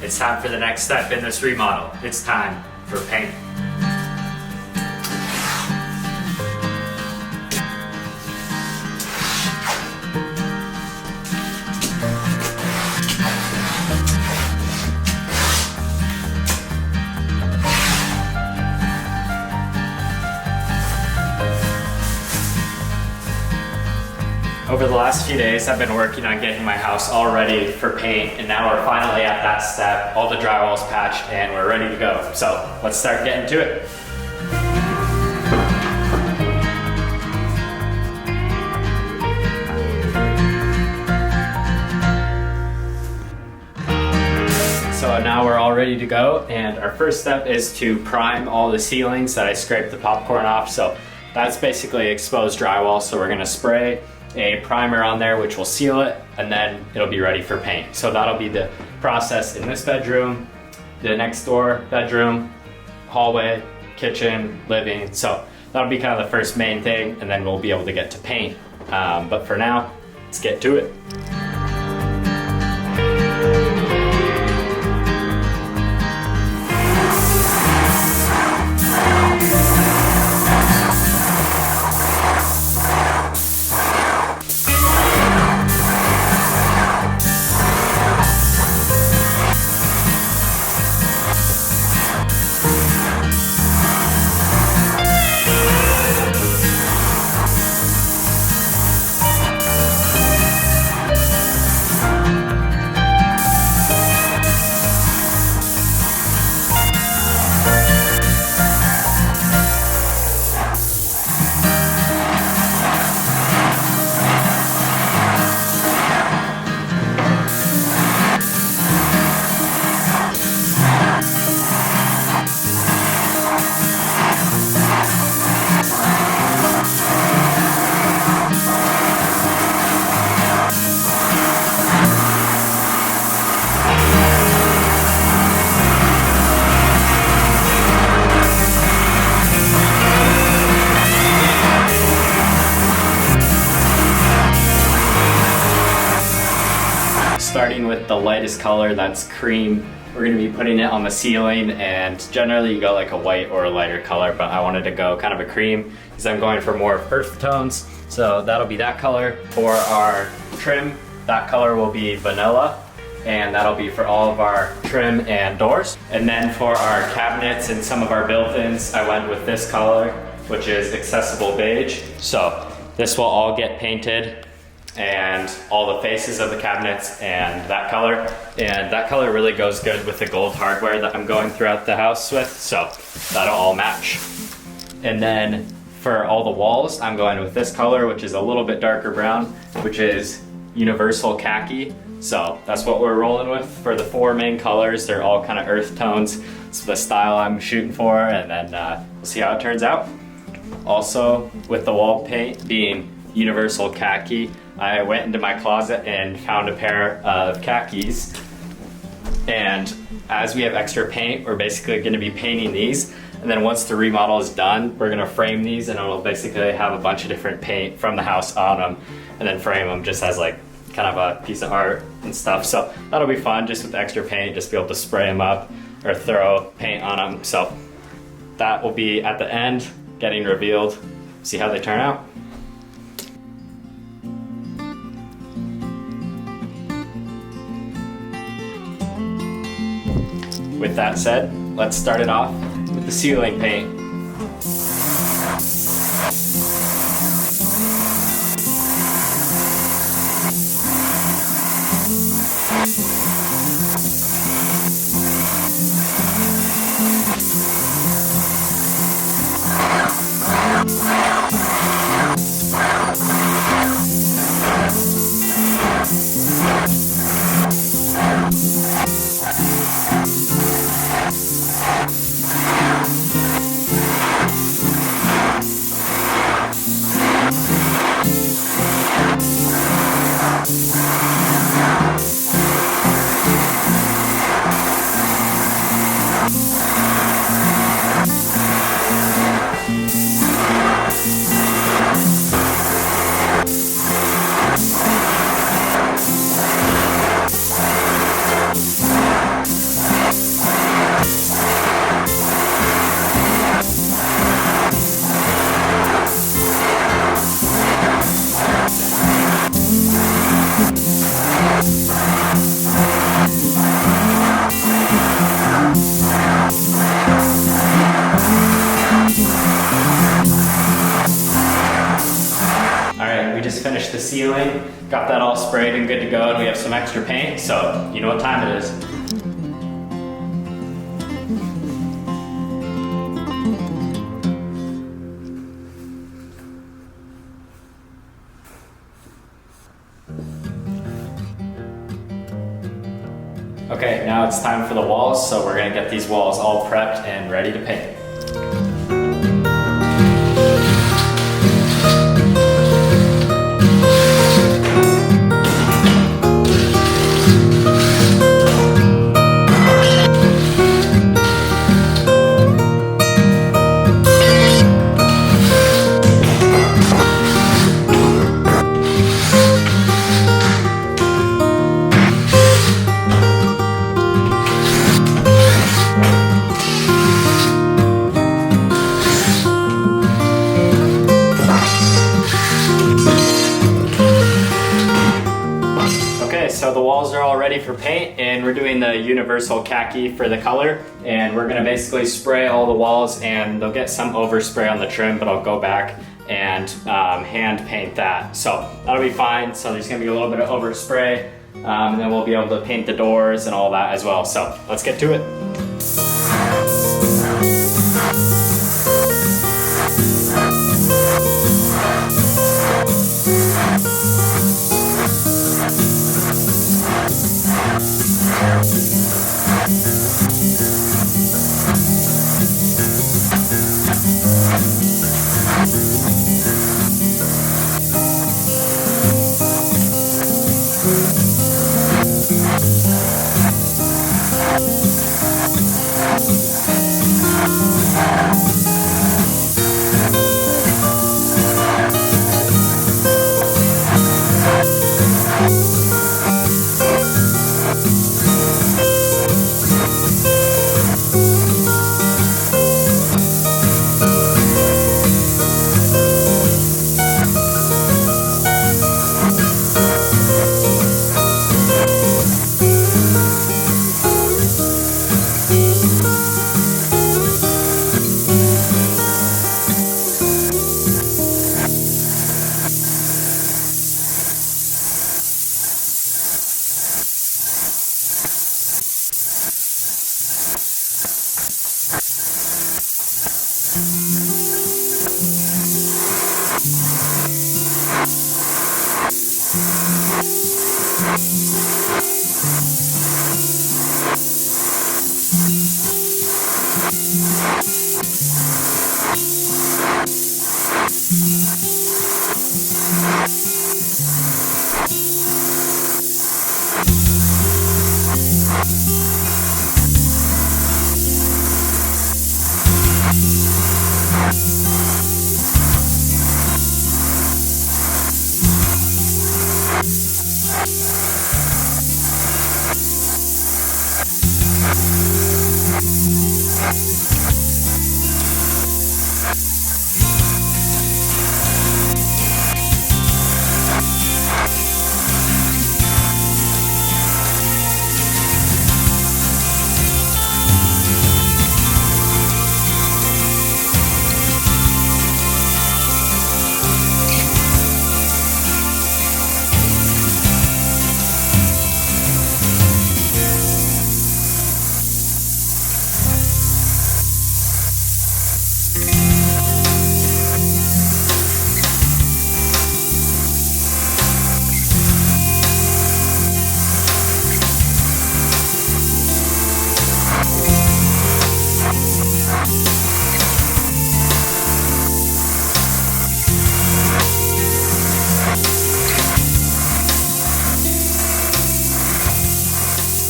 It's time for the next step in this remodel. It's time for paint. Over the last few days, I've been working on getting my house all ready for paint, and now we're finally at that step. All the drywall's patched and we're ready to go. So let's start getting to it. So now we're all ready to go, and our first step is to prime all the ceilings that I scraped the popcorn off. So that's basically exposed drywall, so we're gonna spray a primer on there which will seal it, and then it'll be ready for paint. So that'll be the process in this bedroom, the next door bedroom, hallway, kitchen, living. So that'll be kind of the first main thing, and then we'll be able to get to paint. But for now, let's get to it. Starting with the lightest color, that's cream. We're gonna be putting it on the ceiling, and generally you go like a white or a lighter color, but I wanted to go kind of a cream because I'm going for more earth tones. So that'll be that color. For our trim, that color will be vanilla, and that'll be for all of our trim and doors. And then for our cabinets and some of our built-ins, I went with this color, which is accessible beige. So this will all get painted, and all the faces of the cabinets and that color really goes good with the gold hardware that I'm going throughout the house with, so that'll all match. And then for all the walls, I'm going with this color, which is a little bit darker brown, which is universal khaki. So that's what we're rolling with for the four main colors. They're all kind of earth tones. It's the style I'm shooting for, and then we'll see how it turns out. Also, with the wall paint being universal khaki, I went into my closet and found a pair of khakis, and as we have extra paint, we're basically going to be painting these, and then once the remodel is done, we're going to frame these, and it'll basically have a bunch of different paint from the house on them, and then frame them just as like kind of a piece of art and stuff. So that'll be fun, just with extra paint, just be able to spray them up or throw paint on them. So that will be at the end, getting revealed. See how they turn out. With that said, let's start it off with the ceiling paint. ceiling, got that all sprayed and good to go, and we have some extra paint, so you know what time it is. Okay, now it's time for the walls, so we're gonna get these walls all prepped and ready to paint. So the walls are all ready for paint, and we're doing the universal khaki for the color, and we're gonna basically spray all the walls, and they'll get some overspray on the trim, but I'll go back and hand paint that. So that'll be fine. So there's gonna be a little bit of overspray, and then we'll be able to paint the doors and all that as well. So let's get to it.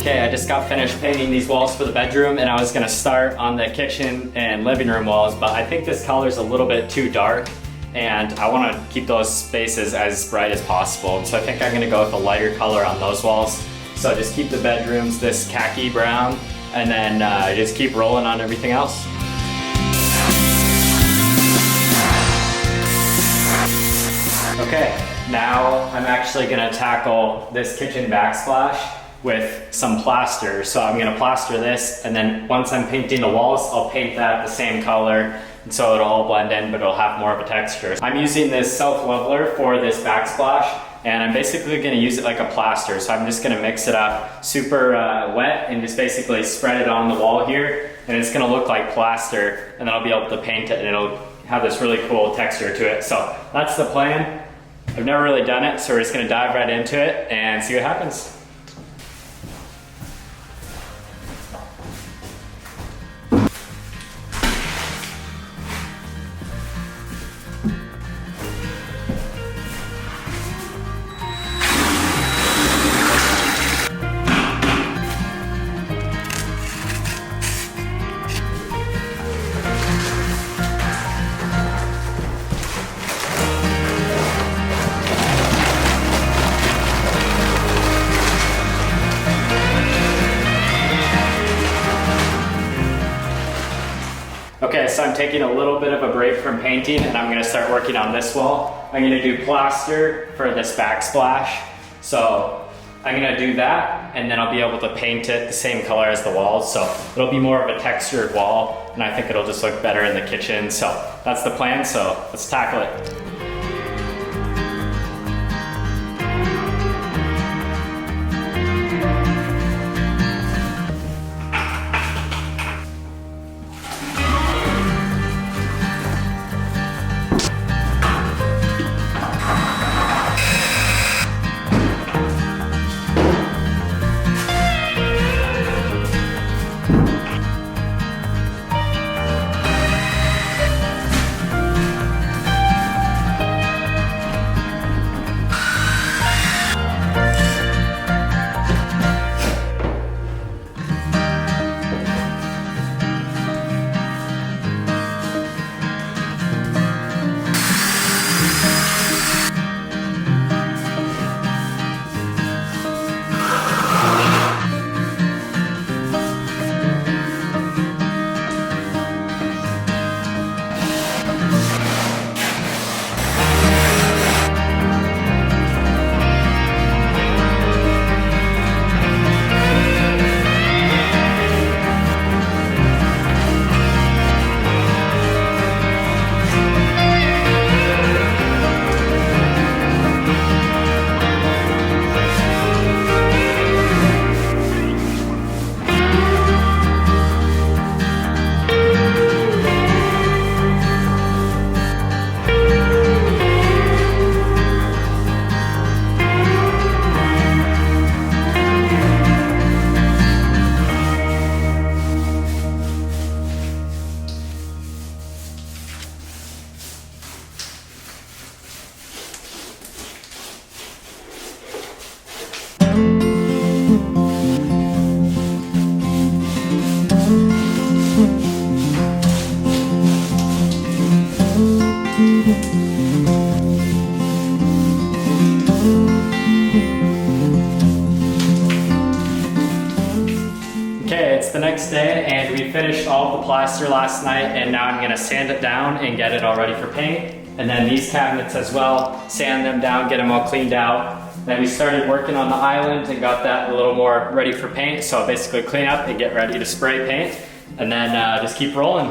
Okay, I just got finished painting these walls for the bedroom, and I was gonna start on the kitchen and living room walls, but I think this color's a little bit too dark, and I wanna keep those spaces as bright as possible. So I think I'm gonna go with a lighter color on those walls. So just keep the bedrooms this khaki brown, and then just keep rolling on everything else. Okay, now I'm actually gonna tackle this kitchen backsplash with some plaster. So I'm gonna plaster this, and then once I'm painting the walls, I'll paint that the same color, and so it'll all blend in, but it'll have more of a texture. I'm using this self-leveler for this backsplash, and I'm basically gonna use it like a plaster. So I'm just gonna mix it up super wet and just basically spread it on the wall here, and it's gonna look like plaster, and then I'll be able to paint it and it'll have this really cool texture to it. So that's the plan. I've never really done it, so we're just gonna dive right into it and see what happens. Okay, so I'm taking a little bit of a break from painting and I'm gonna start working on this wall. I'm gonna do plaster for this backsplash. So I'm gonna do that and then I'll be able to paint it the same color as the walls. So it'll be more of a textured wall and I think it'll just look better in the kitchen. So that's the plan, so let's tackle it. Okay, it's the next day and we finished all of the plaster last night and now I'm gonna sand it down and get it all ready for paint. And then these cabinets as well, sand them down, get them all cleaned out. Then we started working on the island and got that a little more ready for paint. So basically clean up and get ready to spray paint and then just keep rolling.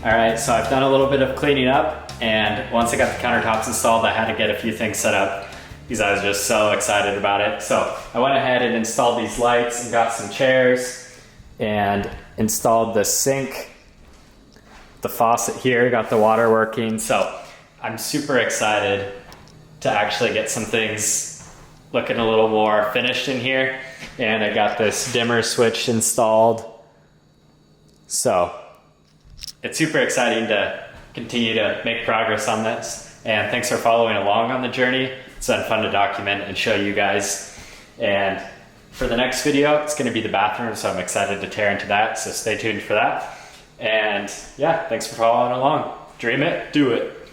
All right, so I've done a little bit of cleaning up, and once I got the countertops installed, I had to get a few things set up because I was just so excited about it. So I went ahead and installed these lights and got some chairs and installed the sink, the faucet here, got the water working. So I'm super excited to actually get some things looking a little more finished in here. And I got this dimmer switch installed. So it's super exciting to continue to make progress on this. And thanks for following along on the journey. It's been fun to document and show you guys. And for the next video, it's gonna be the bathroom, so I'm excited to tear into that, so stay tuned for that. And yeah, thanks for following along. Dream it, do it.